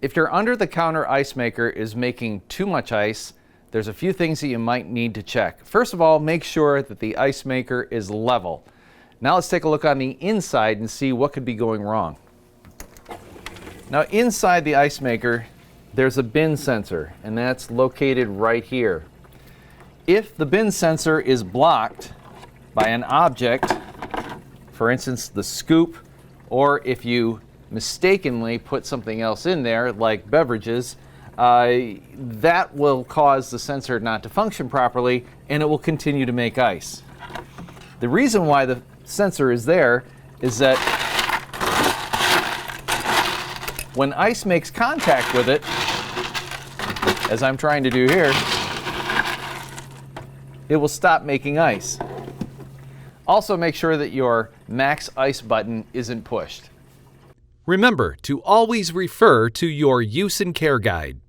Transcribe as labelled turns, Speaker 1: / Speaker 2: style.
Speaker 1: If your under-the-counter ice maker is making too much ice, there's a few things that you might need to check. First of all, make sure that the ice maker is level. Now let's take a look on the inside and see what could be going wrong. Now inside the ice maker, there's a bin sensor, and that's located right here. If the bin sensor is blocked by an object, for instance the scoop, or if you mistakenly put something else in there like beverages, that will cause the sensor not to function properly and it will continue to make ice. The reason why the sensor is there is that when ice makes contact with it, as I'm trying to do here, it will stop making ice. Also make sure that your max ice button isn't pushed.
Speaker 2: Remember to always refer to your use and care guide.